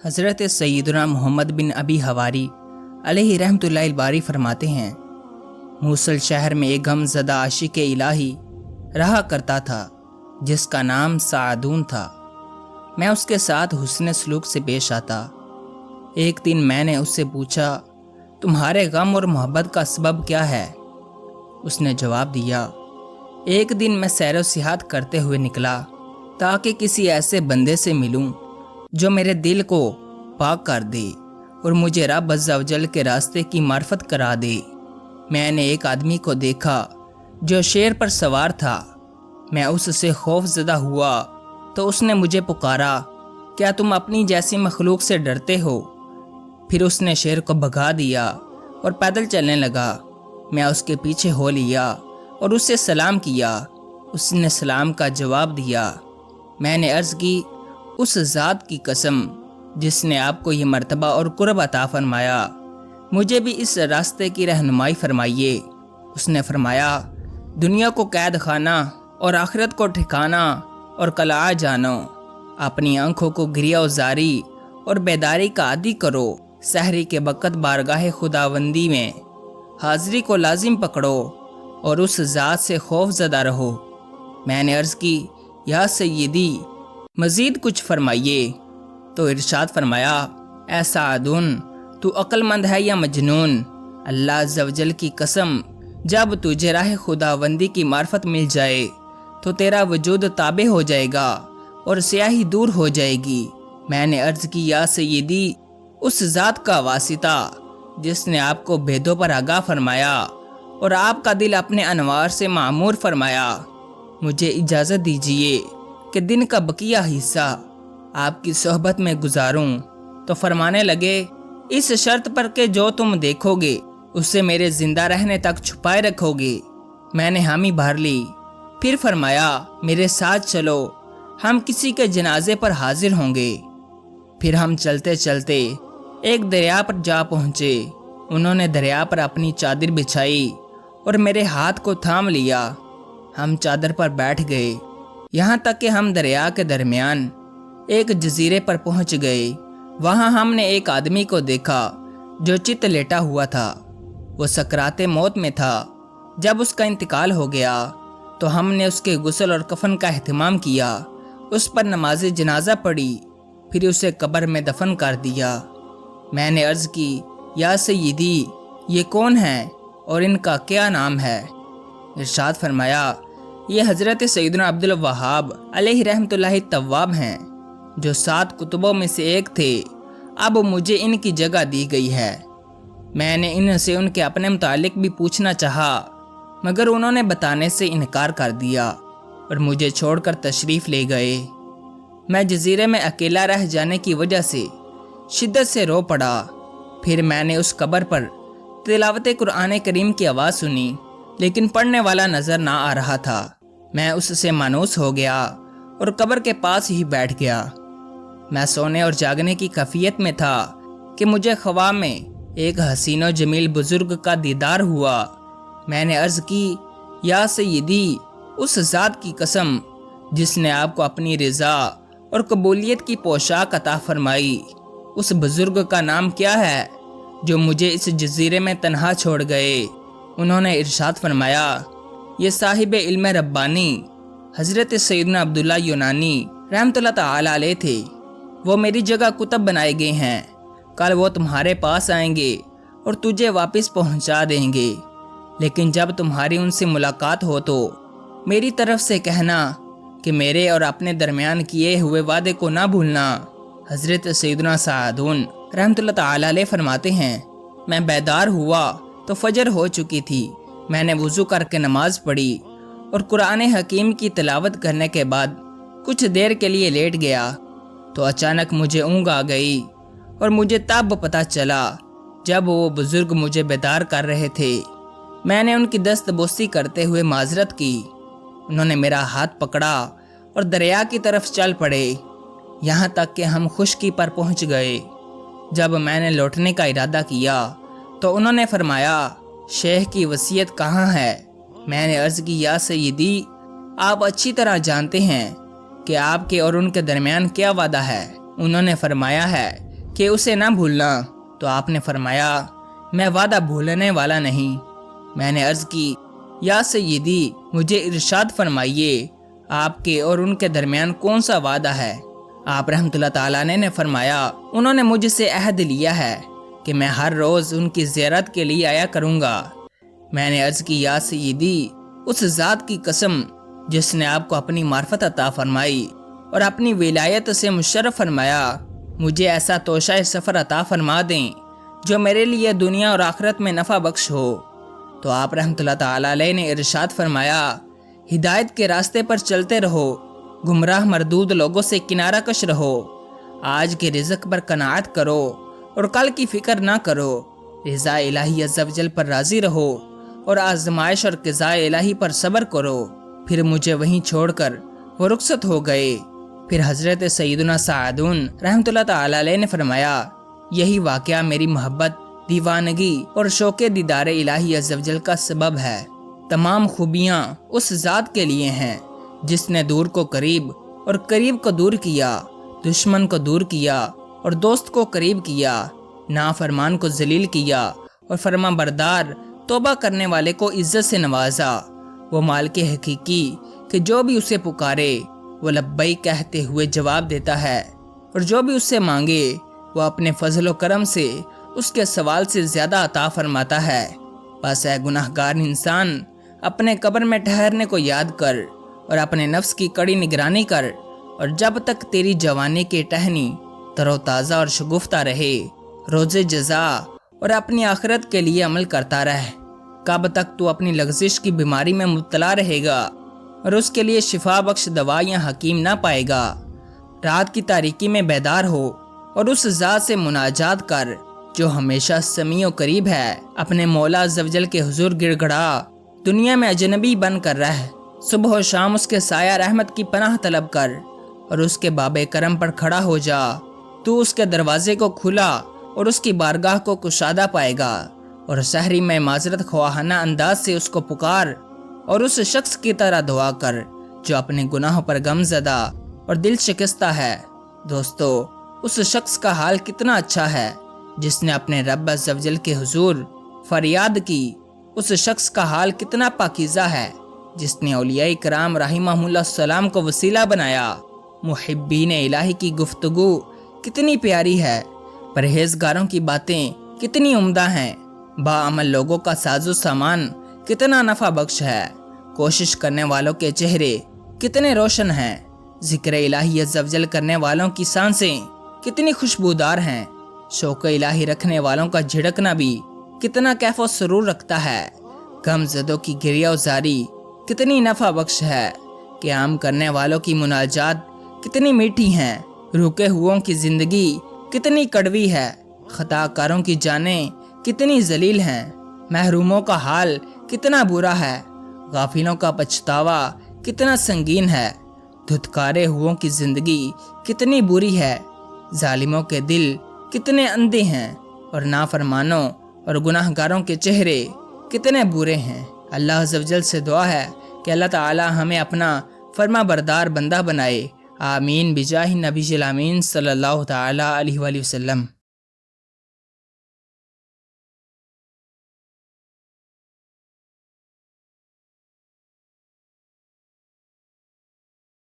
حضرت سیدنا محمد بن ابی حواری علیہ رحمتہ الباری فرماتے ہیں، موصل شہر میں ایک غم زدہ عاشق الہی رہا کرتا تھا جس کا نام سعدون تھا۔ میں اس کے ساتھ حسن سلوک سے پیش آتا۔ ایک دن میں نے اس سے پوچھا، تمہارے غم اور محبت کا سبب کیا ہے؟ اس نے جواب دیا، ایک دن میں سیر و سیاحت کرتے ہوئے نکلا تاکہ کسی ایسے بندے سے ملوں جو میرے دل کو پاک کر دے اور مجھے رب عز و جل کے راستے کی معرفت کرا دے۔ میں نے ایک آدمی کو دیکھا جو شیر پر سوار تھا۔ میں اس سے خوف زدہ ہوا تو اس نے مجھے پکارا، کیا تم اپنی جیسی مخلوق سے ڈرتے ہو؟ پھر اس نے شیر کو بھگا دیا اور پیدل چلنے لگا۔ میں اس کے پیچھے ہو لیا اور اس سے سلام کیا۔ اس نے سلام کا جواب دیا۔ میں نے عرض کی، اس ذات کی قسم جس نے آپ کو یہ مرتبہ اور قرب عطا فرمایا، مجھے بھی اس راستے کی رہنمائی فرمائیے۔ اس نے فرمایا، دنیا کو قید خانہ اور آخرت کو ٹھکانہ اور قلعہ جانو۔ اپنی آنکھوں کو گریہ و زاری اور بیداری کا عادی کرو۔ سحری کے وقت بارگاہ خداوندی میں حاضری کو لازم پکڑو اور اس ذات سے خوف زدہ رہو۔ میں نے عرض کی، یا سیدی مزید کچھ فرمائیے۔ تو ارشاد فرمایا، اے سعدون، تو عقل مند ہے یا مجنون؟ اللہ عز و جل کی قسم، جب تجھے راہ خداوندی کی معرفت مل جائے تو تیرا وجود تابع ہو جائے گا اور سیاہی دور ہو جائے گی۔ میں نے عرض کی، یا سیدی، اس ذات کا واسطہ جس نے آپ کو بھیدوں پر آگاہ فرمایا اور آپ کا دل اپنے انوار سے معمور فرمایا، مجھے اجازت دیجیے کہ دن کا بقیہ حصہ آپ کی صحبت میں گزاروں۔ تو فرمانے لگے، اس شرط پر کہ جو تم دیکھو گے اسے میرے زندہ رہنے تک چھپائے رکھو گے۔ میں نے حامی بھر لی۔ پھر فرمایا، میرے ساتھ چلو، ہم کسی کے جنازے پر حاضر ہوں گے۔ پھر ہم چلتے چلتے ایک دریا پر جا پہنچے۔ انہوں نے دریا پر اپنی چادر بچھائی اور میرے ہاتھ کو تھام لیا۔ ہم چادر پر بیٹھ گئے، یہاں تک کہ ہم دریا کے درمیان ایک جزیرے پر پہنچ گئے۔ وہاں ہم نے ایک آدمی کو دیکھا جو چت لیٹا ہوا تھا۔ وہ سکرات موت میں تھا۔ جب اس کا انتقال ہو گیا تو ہم نے اس کے غسل اور کفن کا اہتمام کیا، اس پر نماز جنازہ پڑھی، پھر اسے قبر میں دفن کر دیا۔ میں نے عرض کی، یا سیدی، یہ کون ہیں اور ان کا کیا نام ہے؟ ارشاد فرمایا، یہ حضرت سیدنا عبد الوہاب علیہ رحمتہ اللہ التواب ہیں، جو 7 کتبوں میں سے ایک تھے۔ اب مجھے ان کی جگہ دی گئی ہے۔ میں نے ان سے ان کے اپنے متعلق بھی پوچھنا چاہا، مگر انہوں نے بتانے سے انکار کر دیا اور مجھے چھوڑ کر تشریف لے گئے۔ میں جزیرے میں اکیلا رہ جانے کی وجہ سے شدت سے رو پڑا۔ پھر میں نے اس قبر پر تلاوت قرآن کریم کی آواز سنی، لیکن پڑھنے والا نظر نہ آ رہا تھا۔ میں اس سے مانوس ہو گیا اور قبر کے پاس ہی بیٹھ گیا۔ میں سونے اور جاگنے کی کیفیت میں تھا کہ مجھے خواب میں ایک حسین و جمیل بزرگ کا دیدار ہوا۔ میں نے عرض کی، یا سیدی، اس ذات کی قسم جس نے آپ کو اپنی رضا اور قبولیت کی پوشاک عطا فرمائی، اس بزرگ کا نام کیا ہے جو مجھے اس جزیرے میں تنہا چھوڑ گئے؟ انہوں نے ارشاد فرمایا، یہ صاحب علم ربانی حضرت سیدنا عبداللہ یونانی رحمۃ اللہ تعالی علیہ تھے۔ وہ میری جگہ کتب بنائے گئے ہیں۔ کل وہ تمہارے پاس آئیں گے اور تجھے واپس پہنچا دیں گے، لیکن جب تمہاری ان سے ملاقات ہو تو میری طرف سے کہنا کہ میرے اور اپنے درمیان کیے ہوئے وعدے کو نہ بھولنا۔ حضرت سیدنا سعدون رحمۃ اللہ تعالی علیہ فرماتے ہیں، میں بیدار ہوا تو فجر ہو چکی تھی۔ میں نے وضو کر کے نماز پڑھی اور قرآن حکیم کی تلاوت کرنے کے بعد کچھ دیر کے لیے لیٹ گیا تو اچانک مجھے اونگ آ گئی اور مجھے تب پتہ چلا جب وہ بزرگ مجھے بیدار کر رہے تھے۔ میں نے ان کی دست بوسی کرتے ہوئے معذرت کی۔ انہوں نے میرا ہاتھ پکڑا اور دریا کی طرف چل پڑے، یہاں تک کہ ہم خشکی پر پہنچ گئے۔ جب میں نے لوٹنے کا ارادہ کیا تو انہوں نے فرمایا، شیخ کی وصیت کہاں ہے؟ میں نے عرض کی، یا سیدی، آپ اچھی طرح جانتے ہیں کہ آپ کے اور ان کے درمیان کیا وعدہ ہے۔ انہوں نے فرمایا ہے کہ اسے نہ بھولنا، تو آپ نے فرمایا میں وعدہ بھولنے والا نہیں۔ میں نے عرض کی یا سیدی مجھے ارشاد فرمائیے آپ کے اور ان کے درمیان کون سا وعدہ ہے؟ آپ رحمۃ اللہ تعالیٰ نے فرمایا انہوں نے مجھ سے عہد لیا ہے کہ میں ہر روز ان کی زیارت کے لیے آیا کروں گا۔ میں نے عرض کی یا سیدی اس ذات کی قسم جس نے آپ کو اپنی معرفت عطا فرمائی اور اپنی ولایت سے مشرف فرمایا، مجھے ایسا توشہ سفر عطا فرما دیں جو میرے لیے دنیا اور آخرت میں نفع بخش ہو۔ تو آپ رحمۃ اللہ تعالیٰ علیہ نے ارشاد فرمایا ہدایت کے راستے پر چلتے رہو، گمراہ مردود لوگوں سے کنارہ کش رہو، آج کے رزق پر قناعت کرو اور کل کی فکر نہ کرو، رضا الہی عز و جل پر راضی رہو اور آزمائش اور قضاء الہی پر صبر کرو۔ پھر مجھے وہیں چھوڑ کر وہ رخصت ہو گئے۔ پھر حضرت سیدنا سعدون رحمۃ اللہ تعالیٰ علیہ نے فرمایا یہی واقعہ میری محبت، دیوانگی اور شوق دیدار الہی عز و جل کا سبب ہے۔ تمام خوبیاں اس ذات کے لیے ہیں جس نے دور کو قریب اور قریب کو دور کیا، دشمن کو دور کیا اور دوست کو قریب کیا، نافرمان کو ذلیل کیا اور فرما بردار توبہ کرنے والے کو عزت سے نوازا۔ وہ مالک حقیقی کہ جو بھی اسے پکارے وہ لبیک کہتے ہوئے جواب دیتا ہے، اور جو بھی اس سے مانگے وہ اپنے فضل و کرم سے اس کے سوال سے زیادہ عطا فرماتا ہے۔ بس اے گناہگار انسان اپنے قبر میں ٹھہرنے کو یاد کر اور اپنے نفس کی کڑی نگرانی کر، اور جب تک تیری جوانی کی ٹہنی تر و تازہ اور شگفتہ رہے روز جزا اور اپنی آخرت کے لیے عمل کرتا رہ۔ کب تک تو اپنی لغزش کی بیماری میں مبتلا رہے گا اور اس کے لیے شفا بخش دوائیاں حکیم نہ پائے گا؟ رات کی تاریکی میں بیدار ہو اور اس ذات سے مناجات کر جو ہمیشہ سمیع و قریب ہے۔ اپنے مولا عز و جل کے حضور گڑ گڑا، دنیا میں اجنبی بن کر رہ، صبح و شام اس کے سایہ رحمت کی پناہ طلب کر اور اس کے باب کرم پر کھڑا ہو جا۔ تو اس کے دروازے کو کھلا اور اس کی بارگاہ کو کشادہ پائے گا، اور سحری میں معذرت خواہانہ انداز سے اس کو پکار اور اس شخص کی طرح دعا کر جو اپنے گناہوں پر غم زدہ اور دل شکستہ ہے۔ دوستو، اس شخص کا حال کتنا اچھا ہے جس نے اپنے رب عز و جل کے حضور فریاد کی۔ اس شخص کا حال کتنا پاکیزہ ہے جس نے اولیاء کرام رحمہم اللہ السلام کو وسیلہ بنایا۔ محبین الہی کی گفتگو کتنی پیاری ہے، پرہیزگاروں کی باتیں کتنی عمدہ ہیں، باعمل لوگوں کا ساز و سامان کتنا نفع بخش ہے، کوشش کرنے والوں کے چہرے کتنے روشن ہیں، ذکر الہی عز و جل کرنے والوں کی سانسیں کتنی خوشبودار ہیں، شوق الہی رکھنے والوں کا جھڑکنا بھی کتنا کیف و سرور رکھتا ہے، غم زدوں کی گریہ و زاری کتنی نفع بخش ہے، قیام کرنے والوں کی مناجات کتنی میٹھی ہیں، رکے ہوئوں کی زندگی کتنی کڑوی ہے، خطا کاروں کی جانیں کتنی ذلیل ہیں، محروموں کا حال کتنا برا ہے، غافلوں کا پچھتاوا کتنا سنگین ہے، دھتکارے ہوئوں کی زندگی کتنی بری ہے، ظالموں کے دل کتنے اندھے ہیں، اور نافرمانوں اور گناہگاروں کے چہرے کتنے برے ہیں۔ اللہ عز و جل سے دعا ہے کہ اللہ تعالی ہمیں اپنا فرما بردار بندہ بنائے۔ آمین بجاہ نبی الامین صلی اللہ تعالی علیہ وآلہ وسلم۔